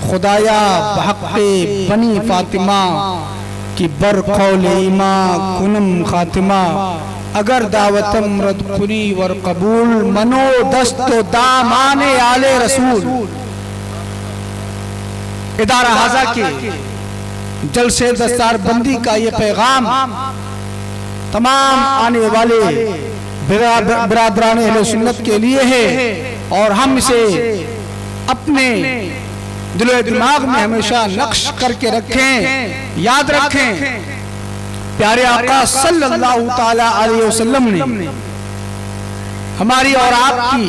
खुदाया बहक़े बनी फातिमा की बरखौल ईमा कुनम खातिमा। अगर दावतम रद कुनी वर कबूल मनो दस्तो दामाने आले रसूल। इदारा हाजा के जलसे दस्तार बंदी का ये पैगाम तमाम आने वाले बिरादरान अहले सुन्नत के लिए है और हम इसे अपने दिलो दिमाग में हमेशा नक्श करके रखें, याद रखें। प्यारे आका सल्लल्लाहु ताला अलैहि वसल्लम ने हमारी और आपकी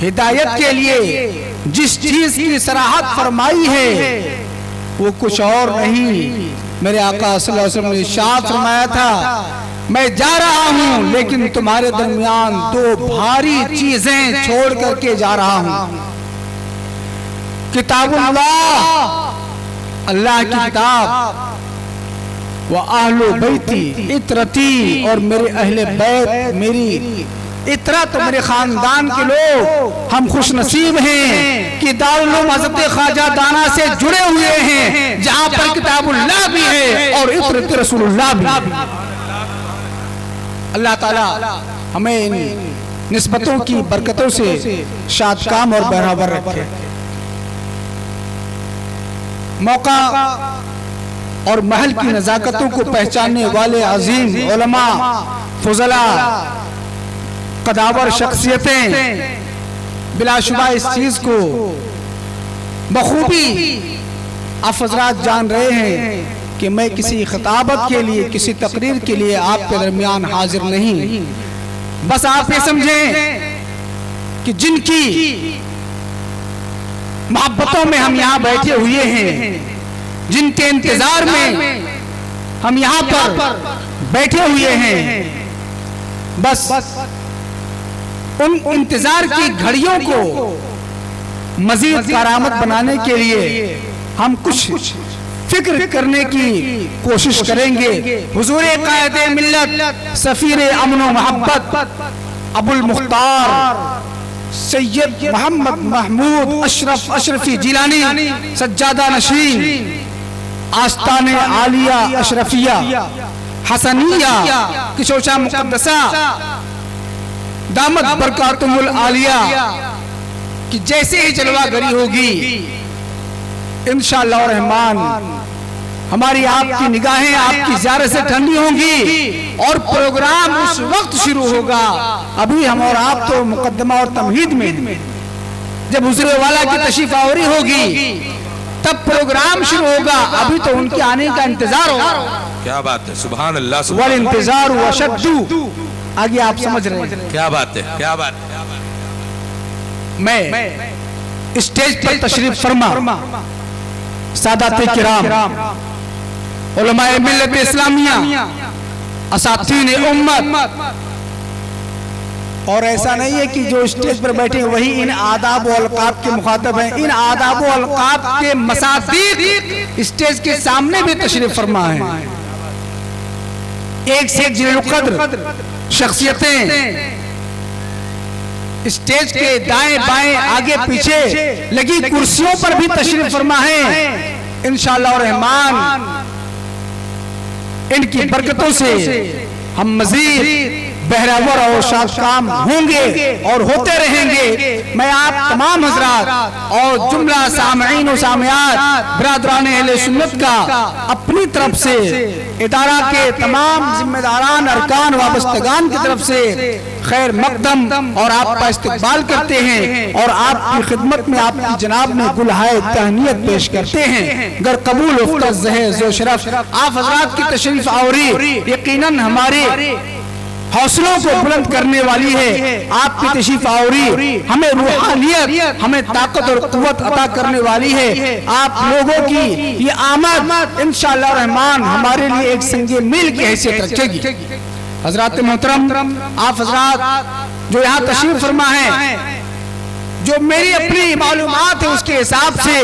हिदायत के लिए जिस चीज की सराहत फरमाई है वो कुछ और नहीं, मेरे आका सल्लल्लाहु अलैहि वसल्लम ने इरशाद फरमाया था, मैं जा रहा हूं लेकिन तुम्हारे दरमियान दो भारी चीजें छोड़ करके जा रहा हूं। किताबुल्लाह, अल्लाह की किताब, व अहले बैती इतरती, और मेरे अहले बैत, मेरी इतरत, मेरे खानदान के लोग हम खुश नसीब हैं कि दारुल उलूम हज़रत ख्वाजा दाना से जुड़े हुए हैं जहां पर किताबुल्लाह भी है और इतरत रसूलुल्लाह भी। अल्लाह ताला हमें इन निस्बतों की बरकतों से शादकाम और बराबर रखे। मौका और महल की नज़ाकतों को पहचानने वाले अजीम उलमा, फुज़ला, कदावर शख्सियतें बिलाशुबा इस चीज को बखूबी आप हज़रात जान रहे हैं कि मैं किसी खिताबत के लिए, किसी तकरीर के लिए आपके दरमियान हाजिर नहीं। बस आप ये समझें कि जिनकी मोहब्बतों में हम यहाँ बैठे हुए हैं, जिनके इंतजार में हम यहाँ पर बैठे हुए हैं, बस उन इंतजार की घड़ियों को मजीद करामत बनाने के लिए हम कुछ फिक्र करने की कोशिश करेंगे। हुजूर कायदे मिल्लत, सफीर अमन व मोहब्बत, अबुल मुख्तार सैयद मोहम्मद महमूद अशरफी जिलानी, सज्जादा नशीन, आस्ताने आलिया अशरफिया हसनिया की शोशा मुक़द्दसा दामत बरकातुल आलिया कि जैसे ही जलवागरी होगी इंशाअल्लाह रहमान हमारी आपकी निगाहें आपकी ज़ियारत से ठंडी होंगी और प्रोग्राम उस वक्त शुरू होगा। अभी हम और आप तो मुकद्दमा और तमहीद में, जब हुज़ूर वाला की तशरीफ आवरी होगी तब प्रोग्राम शुरू होगा। अभी तो उनके आने का इंतजार होगा। क्या बात है, सुभान अल्लाह। वल इंतजार व शद्दू, आगे आप समझ रहे हैं। क्या बात है, क्या बात है। मैं स्टेज पर तशरीफ फरमा सादाते किराम, उलमाए मिल्लत इस्लामिया, असातीन उम्मत, और ऐसा नहीं है कि जो स्टेज पर बैठे वही इन आदाब व अलकाब के मुखातब हैं। इन आदाब व अलकाब के मसादीक स्टेज के सामने भी तशरीफ फरमा है। एक से एक जिल्लुल क़द्र शख्सियतें स्टेज के दाएं बाएं आगे पीछे लगी कुर्सियों पर भी तशरीफ फरमा है। इंशाअल्लाह रहमान इनकी बरकतों से हम मजीद बहरावर और शादकाम होंगे और होते रहेंगे। मैं आप तमाम हजरात और जुमला सामईन और सामियात बिरादरान अहले सुन्नत का अपनी तरफ से, इदारा के तमाम जिम्मेदारान अरकान वाबस्तगान की तरफ से खैर मकदम और आपका इस्तकबाल करते हैं और आपकी खिदमत में आपकी जनाब में गुलहाए तहनीयत पेश करते हैं। गर कबूल उफ्तज़ है जो शरफ आप हजरात की तशरीफ आवरी यकीनन हमारे हौसलों को बुलंद करने वाली है। आपकी तशरीफ आवरी हमें रूहानियत, हमें ताकत और कुव्वत अता करने वाली है। आप लोगों की ये आमद इंशाअल्लाह रहमान हमारे लिए एक संगे मील की हैसियत रखेगी। हजरात मोहतरम, आप हजरात जो यहाँ तशरीफ फरमा है, जो मेरी अपनी मालूमात है उसके हिसाब से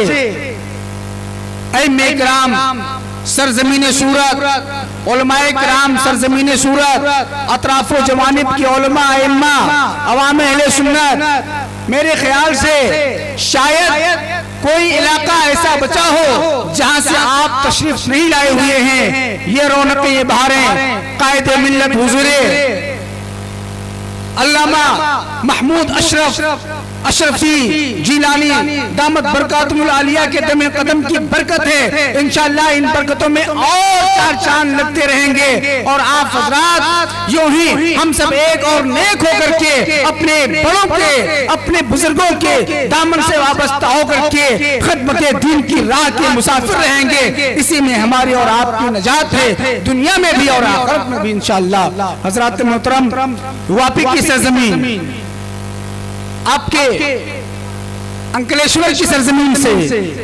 ऐ किराम सरजमीन सूरत, उलमाए किराम सरजमीन सूरत, अतराफो जवानिब की उलमा इम्मा अवाम अहले सुन्नत, मेरे ख्याल से शायद कोई इलाका ऐसा बचा हो जहां से आप तशरीफ नहीं लाए हुए हैं। ये रौनकें, ये बहारें कायदे मिल्लत हुजूरे अल्लामा महमूद अशरफी जीलानी दामत बरकातुल आलिया के दम कदम की बरकत है। इंशाअल्लाह इन बरकतों में और चार चांद लगते रहेंगे और आप हजरात यूं ही हम सब एक और नेक होकर के अपने बड़ों के, अपने बुजुर्गों के दामन से वाबस्ता होकर के खिदमत दीन की राह के मुसाफिर रहेंगे। इसी में हमारी और आपकी नजात है, दुनिया में भी और आखिरत में भी इंशाअल्लाह। हजरात मोहतरम, वापी की सरजमीन, आपके अंकलेश्वर की सरजमीन से,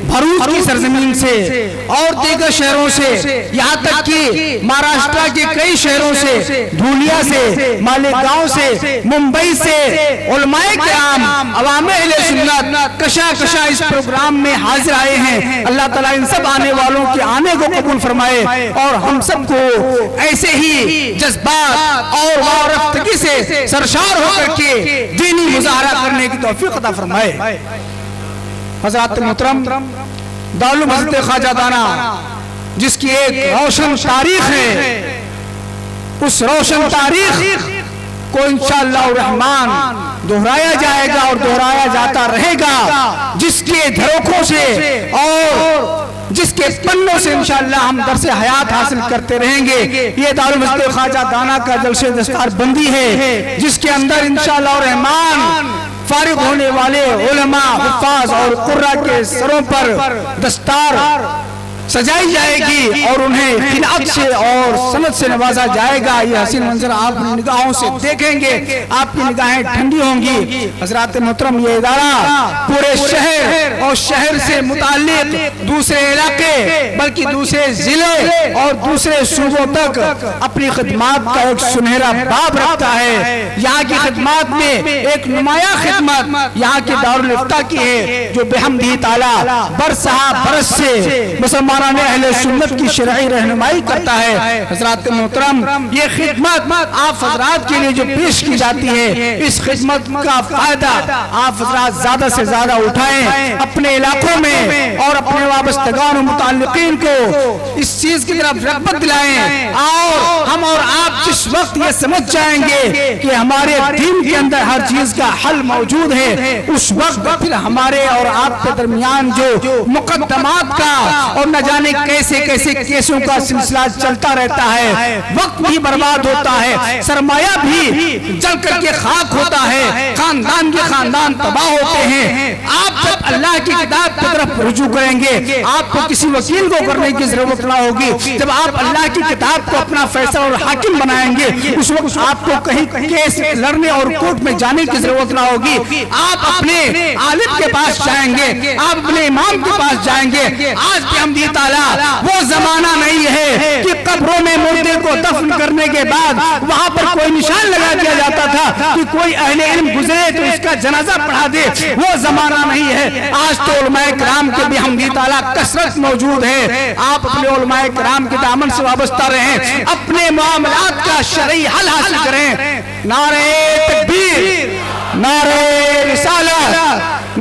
भरूच की सरजमीन से और दीगर शहरों से, यहाँ तक कि महाराष्ट्र के कई शहरों से, धूलिया से, मालेगांव से, मुंबई से उलमाए किराम, अवामे अहले सुन्नत कशा कशा इस प्रोग्राम में हाजिर आए हैं। अल्लाह ताला इन सब आने वालों के आने को कबूल फरमाए और हम सबको ऐसे ही जज्बात और वारफ्तगी से सरशार होकर के दीनी मुजाहरा करने की तौफीक अता फरमाए। हज़रात मोहतरम, दारुल हज़रत ख्वाजा दाना जिसकी एक रोशन तारीख है, उस रोशन तारीख को इंशाअल्लाह रहमान दोहराया जाएगा और दोहराया जाता रहेगा, जिसके झरोखों से और जिसके पन्नों से इंशाअल्लाह हम दर्से हयात हासिल करते रहेंगे। ये दारुल हज़रत ख्वाजा दाना का जलसे दस्तार बंदी है, जिसके अंदर इंशाअल्लाह रहमान फारिग होने वाले उलमा, हुफ्फाज और कुर्रा के सरों पर दस्तार सजाई जाएगी और उन्हें खिलाफ से और सनद से नवाजा जाएगा। ये हसीन मंजर आप निगाहों से देखेंगे, आपकी निगाहें ठंडी होंगी। हजरात मोहतरम, ये इदारा पूरे शहर और शहर से मुताल्लिक दूसरे इलाके, बल्कि दूसरे जिले और दूसरे सूबों तक अपनी खिदमत का एक सुनहरा बाब रखता है। यहाँ की खिदमत में एक नुमाया खिदमत यहाँ के दारुल इफ्ता की है, जो बेहमदी ताला बरसहा बरस से मुसलमान अहले सुन्नत की शरई रहनुमाई करता है। हजरात मोहतरम, ये खिदमत आप हजरात के लिए जो पेश की जाती है, इस खिदमत का फायदा आप हजरात ज्यादा से ज्यादा उठाएं, अपने इलाकों में और अपने वाबस्तगान मुताल्लिकीन को इस चीज की तरफ रग़बत दिलाएं। और हम और आप जिस वक्त ये समझ जाएंगे कि हमारे दीन के अंदर हर चीज का हल मौजूद है, उस वक्त फिर हमारे और आपके दरमियान जो मुकद्दमात का और न जाने कैसे कैसे केसों का सिलसिला चलता रहता है, वक्त भी बर्बाद होता है, सरमाया भी जल करके खाक होता है, खानदान के खानदान तबाह होते हैं। आप जब अल्लाह की किताब की तरफ रुजू करेंगे, आपको किसी वकील को करने की जरूरत ना होगी। जब आप अल्लाह की किताब को अपना फैसला और हाकिम बनाएंगे, उस वक्त आपको कहीं केस लड़ने और कोर्ट में जाने की जरूरत ना होगी। आप अपने आलिम के पास जाएंगे, आप अपने इमाम के पास जाएंगे। आज भी हम वो जमाना नहीं है कि कब्रों में मुर्दे को दफन करने के बाद वहां पर कोई निशान लगा दिया जाता था कि कोई अहले इल्म गुजरे तो इसका जनाजा पढ़ा दे। वो जमाना नहीं है। आज तो उलमाए किराम के भी हमदी ताला कसरत मौजूद है। आप अपने उलमाए किराम के दामन से वाबस्ता रहें, अपने मामलात का शरई हल हासिल करें। नारे तकबीर, नारे रिसालत,